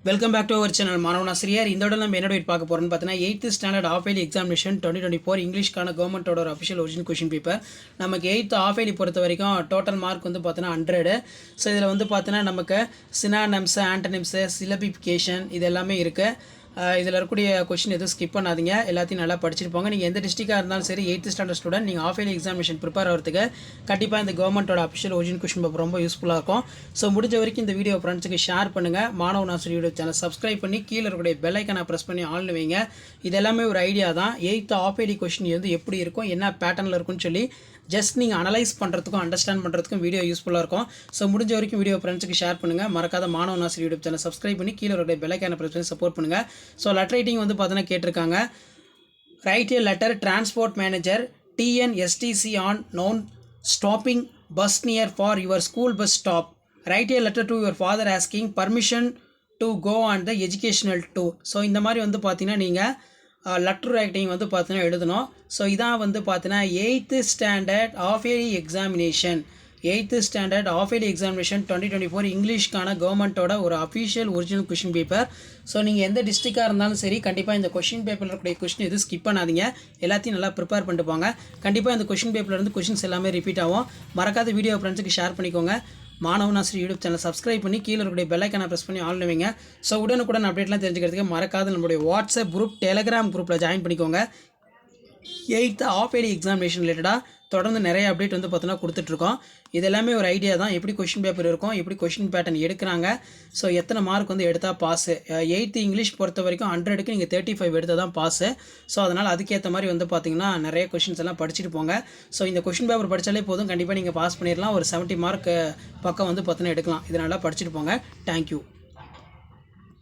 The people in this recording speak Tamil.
Welcome back to our channel மாணவனாசிரியர். இந்த விட நம்ம என்ன பார்க்க போகிறோம்னு பார்த்தீங்கன்னா 8th standard of early examination 2024 இங்கிலீஷ்க்கான கவர்மெண்ட்டோட ஒரு அஃபிஷியல் ஒரிஜினல் கொஷின் பேப்பர். நமக்கு 8th ஆஃப் இயர்லி பொறுத்த வரைக்கும் டோட்டல் மார்க் வந்து பார்த்தீங்கன்னா 100. ஸோ இதில் வந்து பார்த்தீங்கன்னா நமக்கு சினானிம்ஸ், ஆண்டனிம்ஸு, சிலபிஃபிகேஷன் இது எல்லாமே இருக்குது. இதில் இருக்கக்கூடிய கொஷின் எதுவும் ஸ்கிப் பண்ணாதீங்க, எல்லாத்தையும் நல்லா படிச்சுட்டு போங்க. நீங்கள் எந்த டிஸ்ட்ரிக்டாக இருந்தாலும் சரி 8th ஸ்டாண்டர்ட் ஸ்டூடெண்ட் நீங்கள் ஆஃப் இயர்லி எக்ஸாமினேஷன் ப்ரிப்பேர் ஆகிறதுக்கு கண்டிப்பாக இந்த கவர்மெண்ட்டோட அஃபிஷியல் ஒரிஜினல் கொஷின் பேப்பர் ரொம்ப யூஸ்ஃபுல்லாக இருக்கும். ஸோ முடிஞ்ச வரைக்கும் இந்த வீடியோ ஃப்ரெண்ட்ஸுக்கு ஷேர் பண்ணுங்கள். மாணவனாசிரியர் யூடியூப் சேனல் சப்ஸ்கிரைப் பண்ணி கீழே இருக்கக்கூடிய பெல் ஐக்கனை ப்ரெஸ் பண்ணி ஆன்ல வைங்க. இது எல்லாமே ஒரு ஐடியா தான். 8th ஆஃப் இயர்லி கொஷின் வந்து எப்படி இருக்கும், என்ன பேட்டர்னில் இருக்கும்னு சொல்லி ஜஸ்ட் நீங்கள் அனலைஸ் பண்ணுறதுக்கும் அண்டர்ஸ்டாண்ட் பண்ணுறதுக்கும் வீடியோ யூஸ்ஃபுல்லாக இருக்கும். ஸோ முடிஞ்ச வரைக்கும் வீடியோ ஃப்ரெண்ட்ஸுக்கு ஷேர் பண்ணுங்கள். மறக்காத மாணவனாசிரியர் யூடியூப் சேனல் சப்ஸ்கிரைப் பண்ணி கீழே இருக்கக்கூடிய பெல் ஐக்கனை ப்ரெஸ் பண்ணி சப்போர்ட் பண்ணுங்கள். ஸோ லெட்டர் ரைட்டிங் வந்து பார்த்தீங்கன்னா கேட்டிருக்காங்க. Right A letter transport manager TNSTC on non stopping bus near for your school bus stop. Write a letter to your father asking permission to go on the educational tour. So இந்த மாதிரி வந்து பார்த்தீங்கன்னா நீங்கள் லெட்டர் ரைட்டிங் வந்து பார்த்தீங்கன்னா எழுதணும். ஸோ இதான் வந்து பார்த்தீங்கன்னா 8th standard of early examination 8th standard of early examination 2024 இங்கிலீஷ்க்கான கவர்மெண்ட்டோட ஒரு official original question paper. So நீங்கள் எந்த டிஸ்ட்ரிக்டாக இருந்தாலும் சரி கண்டிப்பாக இந்த கொஷின் பேப்பரில் இருக்கக்கூடிய கொஷின் எதுவும் ஸ்கிப் பண்ணாதீங்க, எல்லாத்தையும் நல்லா ப்ரிப்பேர் பண்ணிட்டு போங்க. கண்டிப்பாக இந்த கொஷின் பேப்பர்லேருந்து கொஷின்ஸ் எல்லாமே ரிப்பீட் ஆகும். மறக்காத வீடியோ ஃப்ரெண்ட்ஸுக்கு ஷேர் பண்ணிக்கோங்க. மாணவனாசிரியர் யூடியூப் சேனல் சப்ஸ்கிரைப் பண்ணி கீழே இருக்கக்கூடிய பெல் ஐக்கனை ப்ரெஸ் பண்ணி ஆன் வைங்க. ஸோ உடனுக்குடன் அப்டேட்லாம் தெரிஞ்சுக்கிறதுக்கு மறக்காத நம்மளுடைய வாட்ஸ்அப் குரூப், டெலகிராம் குரூப்பில் ஜாயின் பண்ணிக்கோங்க. 8th ஆஃப் இயர்லி எக்ஸாமினேஷன் ரிலேட்டடாக தொடர்ந்து நிறைய அப்டேட் வந்து பார்த்தீங்கன்னா கொடுத்துட்ருக்கோம். இது எல்லாமே ஒரு ஐடியா தான், எப்படி கொஷின் பேப்பர் இருக்கும், எப்படி கொஷின் பேட்டர்ன் எடுக்கிறாங்க, ஸோ எத்தனை மார்க் வந்து எடுத்தால் பாஸு. 8th இங்கிலீஷ் பொறுத்த வரைக்கும் 100க்கு நீங்கள் 35 எடுத்தால் தான் பாஸு. ஸோ அதனால் அதுக்கேற்ற மாதிரி வந்து பார்த்திங்கன்னா நிறைய கொஷின்ஸ் எல்லாம் படிச்சுட்டு போங்க. ஸோ இந்த கொஷின் பேப்பர் படித்தாலே போதும், கண்டிப்பாக நீங்கள் பாஸ் பண்ணிடலாம். ஒரு 70 மார்க் பக்கம் வந்து பார்த்தீங்கன்னா எடுக்கலாம். இதனால் படிச்சுட்டு போங்க. தேங்க்யூ.